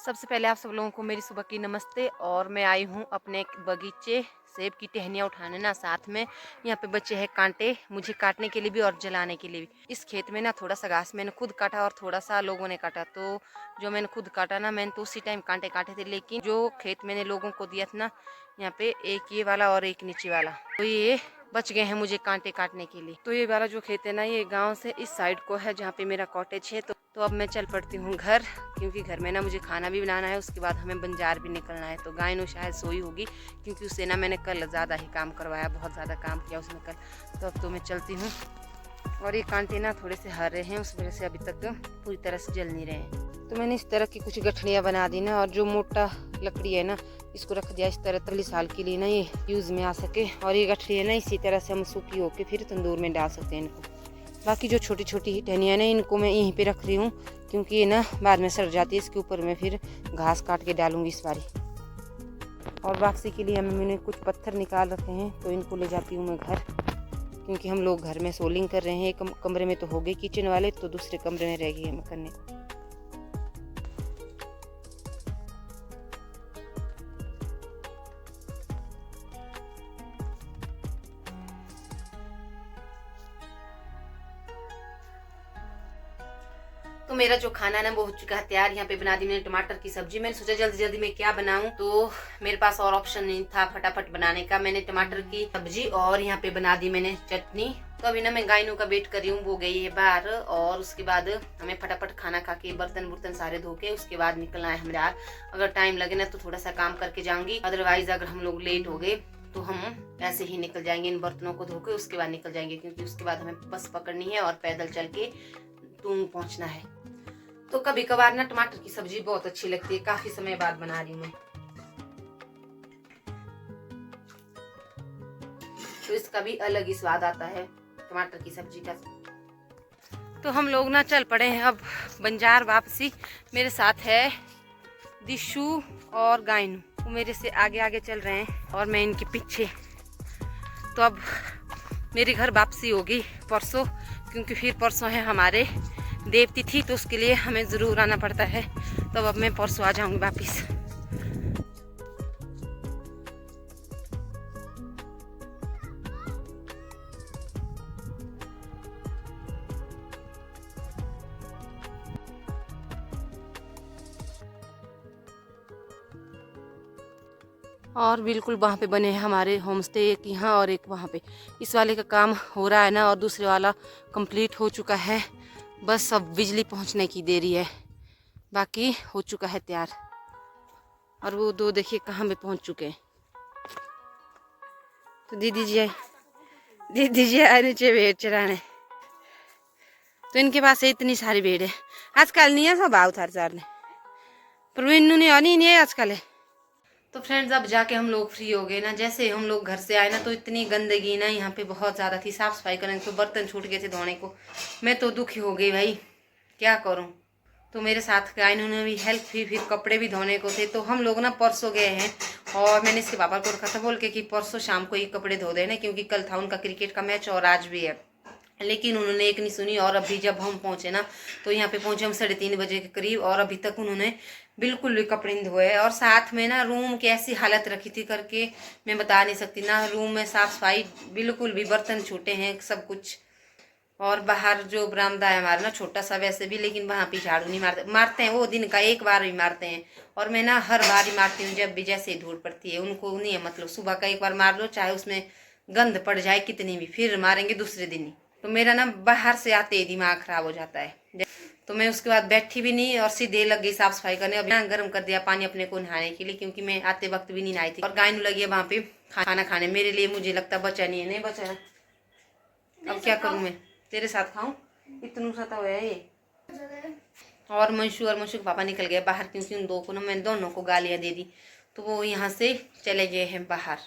सबसे पहले आप सब लोगों को मेरी सुबह की नमस्ते। और मैं आई हूँ अपने बगीचे सेब की टहनियाँ उठाने ना, साथ में यहाँ पे बच्चे हैं कांटे मुझे काटने के लिए भी और जलाने के लिए भी। इस खेत में ना थोड़ा सा घास मैंने खुद काटा और थोड़ा सा लोगों ने काटा, तो जो मैंने खुद काटा ना मैंने तो उसी टाइम कांटे काटे थे, लेकिन जो खेत मैंने लोगों को दिया था ना, यहाँ पे एक ये वाला और एक नीचे वाला, तो ये बच गए हैं मुझे कांटे काटने के लिए। तो ये वाला जो खेत है ना, ये गांव से इस साइड को है जहाँ पे मेरा कॉटेज है। तो अब मैं चल पड़ती हूँ घर, क्योंकि घर में ना मुझे खाना भी बनाना है, उसके बाद हमें बाजार भी निकलना है। तो गाय नो शायद सोई होगी, क्योंकि उससे ना मैंने कल ज़्यादा ही काम करवाया, बहुत ज़्यादा काम किया उसने कल। तो अब तो मैं चलती हूँ। और ये कांटे ना थोड़े से हरे हैं, उस वजह से अभी तक पूरी तरह से जल नहीं रहे हैं। तो मैंने इस तरह की कुछ गठड़ियाँ बना दी ना, और जो मोटा लकड़ी है ना इसको रख दिया इस तरह, अगले साल के लिए ना ये यूज़ में आ सके। और ये गठड़ी है ना इसी तरह से हम सूखी होके फिर तंदूर में डाल सकते हैं इनको। बाकी जो छोटी छोटी ही टहनियाँ ना इनको मैं यहीं पे रख रही हूँ, क्योंकि ये ना बाद में सड़ जाती है। इसके ऊपर मैं फिर घास काट के डालूंगी इस बारी। और वापसी के लिए मैंने कुछ पत्थर निकाल रखे हैं, तो इनको ले जाती हूँ मैं घर, क्योंकि हम लोग घर में सोलिंग कर रहे हैं। एक कमरे में तो हो गए किचन वाले, तो दूसरे कमरे में रह गई है करने। तो मेरा जो खाना ना वो हो चुका है तैयार। यहाँ पे बना दी मैंने टमाटर की सब्जी। मैंने सोचा जल्दी जल्दी में क्या बनाऊं, तो मेरे पास और ऑप्शन नहीं था फटाफट बनाने का। मैंने टमाटर की सब्जी और यहाँ पे बना दी मैंने चटनी। तो अभी ना मैं गायनू का वेट कर रही हूँ, वो गई है बाहर। और उसके बाद हमें फटाफट खाना खा के बर्तन सारे धो के उसके बाद निकलना है हमारा। अगर टाइम लगे ना तो थोड़ा सा काम करके जाऊंगी, अदरवाइज अगर हम लोग लेट हो गए तो हम ऐसे ही निकल जाएंगे। इन बर्तनों को धो के उसके बाद निकल जाएंगे, क्योंकि उसके बाद हमें बस पकड़नी है और पैदल चल के टूंग पहुंचना है। तो कभी कभार ना टमाटर की सब्जी बहुत अच्छी लगती है, काफी समय बाद बना रही हूँ मैं, तो इसका भी अलग ही स्वाद आता है टमाटर की सब्जी का। तो हम लोग ना चल पड़े हैं अब बंजार वापसी। मेरे साथ है दिशु और गायनू, वो मेरे से आगे आगे चल रहे हैं और मैं इनके पीछे। तो अब मेरे घर वापसी होगी परसों, क्योंकि फिर परसों है हमारे देव तिथि, तो उसके लिए हमें ज़रूर आना पड़ता है। तो अब मैं परसों आ जाऊंगी वापिस। और बिल्कुल वहाँ पे बने हैं हमारे होम स्टे, एक यहाँ और एक वहाँ पे। इस वाले का काम हो रहा है ना, और दूसरे वाला कंप्लीट हो चुका है। बस अब बिजली पहुँचने की देरी है, बाकी हो चुका है तैयार। और वो दो देखिए कहाँ पे पहुँच चुके हैं। तो दीदी जी आए नीचे भेड़ चराने। तो इनके पास इतनी सारी भेड़ है। आजकल नहीं है सब आओ थार चारने, पर इन्नू नहीं है आजकल है। तो फ्रेंड्स अब जाके हम लोग फ्री हो गए ना। जैसे हम लोग घर से आए ना, तो इतनी गंदगी ना यहाँ पे बहुत ज़्यादा थी। साफ़ सफाई करने तो बर्तन छूट गए थे धोने को। मैं तो दुखी हो गई भाई, क्या करूँ। तो मेरे साथ का इन्होंने भी हेल्प की, फिर कपड़े भी धोने को थे। तो हम लोग ना परसों गए हैं, और मैंने इसके पापा को रखा था बोल के कि परसों शाम को ये कपड़े धो देना, क्योंकि कल था उनका क्रिकेट का मैच और आज भी है। लेकिन उन्होंने एक नहीं सुनी। और अभी जब हम पहुंचे ना, तो यहाँ पे पहुंचे हम 3:30 बजे के करीब, और अभी तक उन्होंने बिल्कुल भी कपड़े नहीं धोए। और साथ में ना रूम की ऐसी हालत रखी थी करके मैं बता नहीं सकती ना। रूम में साफ सफाई बिल्कुल भी, बर्तन छूटे हैं सब कुछ। और बाहर जो बरामदा है हमारा ना छोटा सा वैसे भी, लेकिन वहाँ पे झाड़ू नहीं मारते हैं। वो दिन का एक बार ही मारते हैं, और मैं ना हर बार ही मारती हूँ जब भी जैसे ही धूल पड़ती है। उनको नहीं है मतलब, सुबह का एक बार मार लो चाहे उसमें गंद पड़ जाए कितनी भी, फिर मारेंगे दूसरे दिन ही। तो मेरा ना बाहर से आते ही दिमाग खराब हो जाता है। तो मैं उसके बाद बैठी भी नहीं और सीधे लग गई साफ सफाई करने। अब गर्म कर दिया पानी अपने को नहाने के लिए, क्योंकि मैं आते वक्त भी नहीं नहाई थी। और गायनू लगी है वहाँ पे खाना खाने, मेरे लिए मुझे लगता बचा नहीं है। नहीं बचा है, अब क्या करूँ मैं, तेरे साथ खाऊं, इतना सा तो है ये। और मंशु के पापा निकल गए बाहर, क्योंकि उन दो को ना मैंने दोनों को गालियाँ दे दी। तो वो यहाँ से चले गए हैं बाहर।